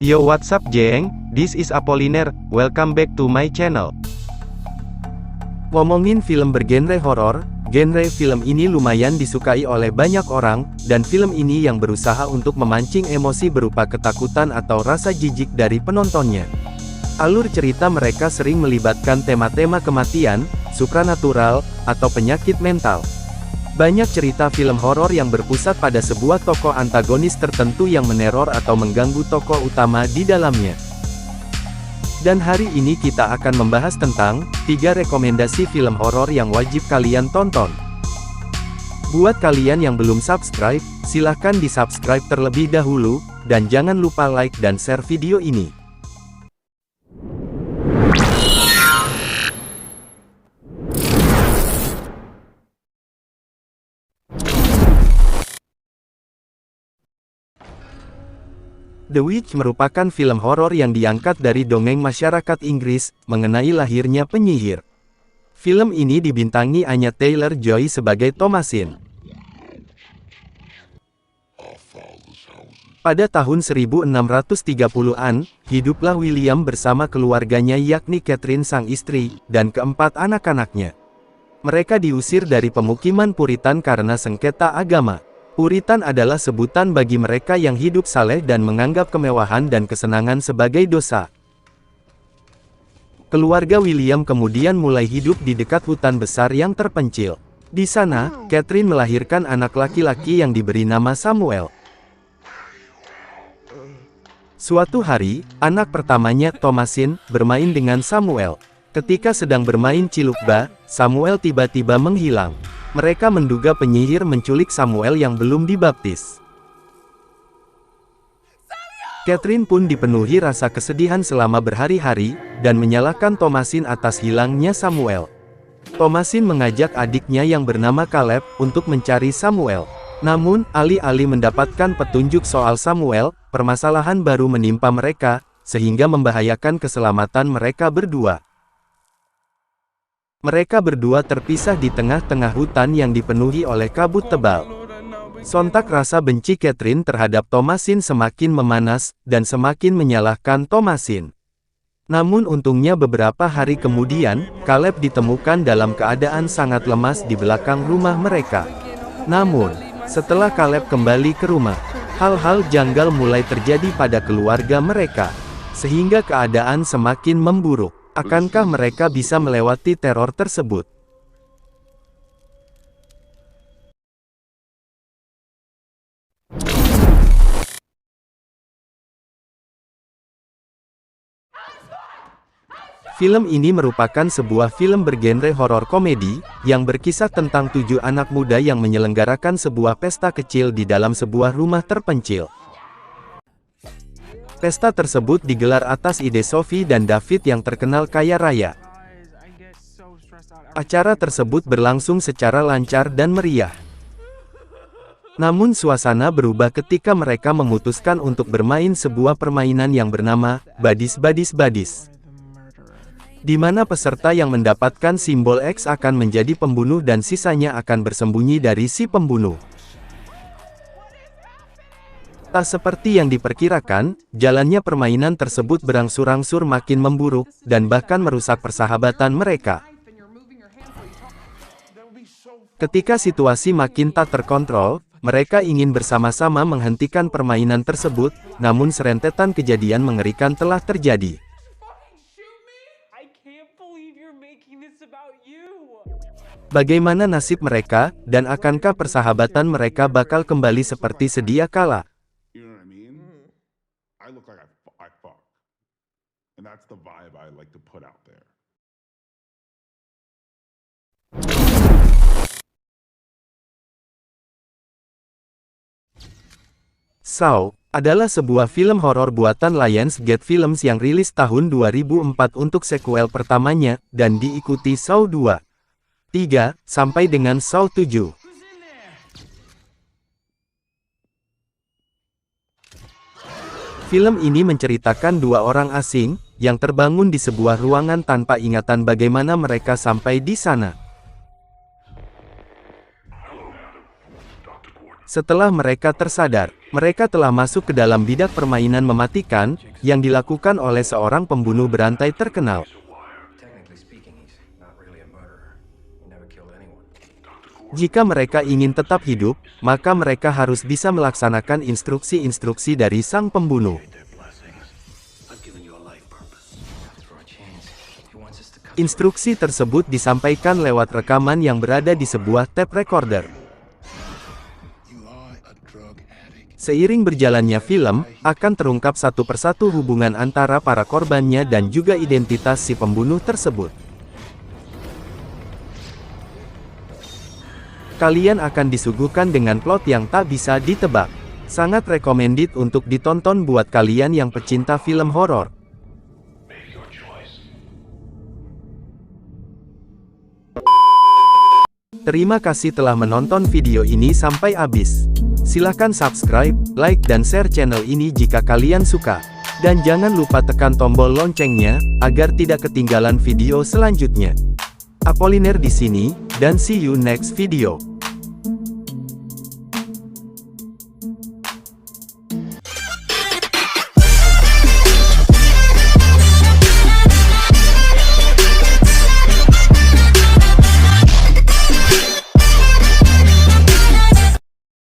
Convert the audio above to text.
Yo, what's up geng, this is Apollinaire, welcome back to my channel. Ngomongin film bergenre horor, genre film ini lumayan disukai oleh banyak orang, dan film ini yang berusaha untuk memancing emosi berupa ketakutan atau rasa jijik dari penontonnya. Alur cerita mereka sering melibatkan tema-tema kematian, supranatural, atau penyakit mental. Banyak cerita film horor yang berpusat pada sebuah tokoh antagonis tertentu yang meneror atau mengganggu tokoh utama di dalamnya. Dan hari ini kita akan membahas tentang 3 rekomendasi film horor yang wajib kalian tonton. Buat kalian yang belum subscribe, silahkan di-subscribe terlebih dahulu, dan jangan lupa like dan share video ini. The Witch merupakan film horor yang diangkat dari dongeng masyarakat Inggris, mengenai lahirnya penyihir. Film ini dibintangi Anya Taylor-Joy sebagai Thomasin. Pada tahun 1630-an, hiduplah William bersama keluarganya yakni Catherine sang istri, dan keempat anak-anaknya. Mereka diusir dari pemukiman Puritan karena sengketa agama. Puritan adalah sebutan bagi mereka yang hidup saleh dan menganggap kemewahan dan kesenangan sebagai dosa. Keluarga William kemudian mulai hidup di dekat hutan besar yang terpencil. Di sana, Catherine melahirkan anak laki-laki yang diberi nama Samuel. Suatu hari, anak pertamanya, Thomasin, bermain dengan Samuel. Ketika sedang bermain cilukba, Samuel tiba-tiba menghilang. Mereka menduga penyihir menculik Samuel yang belum dibaptis. Catherine pun dipenuhi rasa kesedihan selama berhari-hari, dan menyalahkan Thomasin atas hilangnya Samuel. Thomasin mengajak adiknya yang bernama Caleb, untuk mencari Samuel. Namun, alih-alih mendapatkan petunjuk soal Samuel, permasalahan baru menimpa mereka, sehingga membahayakan keselamatan mereka berdua. Mereka berdua terpisah di tengah-tengah hutan yang dipenuhi oleh kabut tebal. Sontak rasa benci Catherine terhadap Thomasin semakin memanas, dan semakin menyalahkan Thomasin. Namun untungnya beberapa hari kemudian, Caleb ditemukan dalam keadaan sangat lemas di belakang rumah mereka. Namun, setelah Caleb kembali ke rumah, hal-hal janggal mulai terjadi pada keluarga mereka, sehingga keadaan semakin memburuk. Akankah mereka bisa melewati teror tersebut? Film ini merupakan sebuah film bergenre horor komedi, yang berkisah tentang 7 anak muda yang menyelenggarakan sebuah pesta kecil di dalam sebuah rumah terpencil. Pesta tersebut digelar atas ide Sophie dan David yang terkenal kaya raya. Acara tersebut berlangsung secara lancar dan meriah. Namun suasana berubah ketika mereka memutuskan untuk bermain sebuah permainan yang bernama Badis, di mana peserta yang mendapatkan simbol X akan menjadi pembunuh dan sisanya akan bersembunyi dari si pembunuh. Tak seperti yang diperkirakan, jalannya permainan tersebut berangsur-angsur makin memburuk, dan bahkan merusak persahabatan mereka. Ketika situasi makin tak terkontrol, mereka ingin bersama-sama menghentikan permainan tersebut, namun serentetan kejadian mengerikan telah terjadi. Bagaimana nasib mereka, dan akankah persahabatan mereka bakal kembali seperti sedia kala? And that's the vibe I like to put out there. Saw adalah sebuah film horor buatan Lionsgate Films yang rilis tahun 2004 untuk sequel pertamanya, dan diikuti Saw 2, 3, sampai dengan Saw 7. Film ini menceritakan 2 orang asing, yang terbangun di sebuah ruangan tanpa ingatan bagaimana mereka sampai di sana. Setelah mereka tersadar, mereka telah masuk ke dalam bidak permainan mematikan, yang dilakukan oleh seorang pembunuh berantai terkenal. Jika mereka ingin tetap hidup, maka mereka harus bisa melaksanakan instruksi-instruksi dari sang pembunuh. Instruksi tersebut disampaikan lewat rekaman yang berada di sebuah tape recorder. Seiring berjalannya film, akan terungkap satu persatu hubungan antara para korbannya dan juga identitas si pembunuh tersebut. Kalian akan disuguhkan dengan plot yang tak bisa ditebak. Sangat recommended untuk ditonton buat kalian yang pecinta film horor. Terima kasih telah menonton video ini sampai habis. Silahkan subscribe, like dan share channel ini jika kalian suka. Dan jangan lupa tekan tombol loncengnya, agar tidak ketinggalan video selanjutnya. Apoliner di sini, dan see you next video.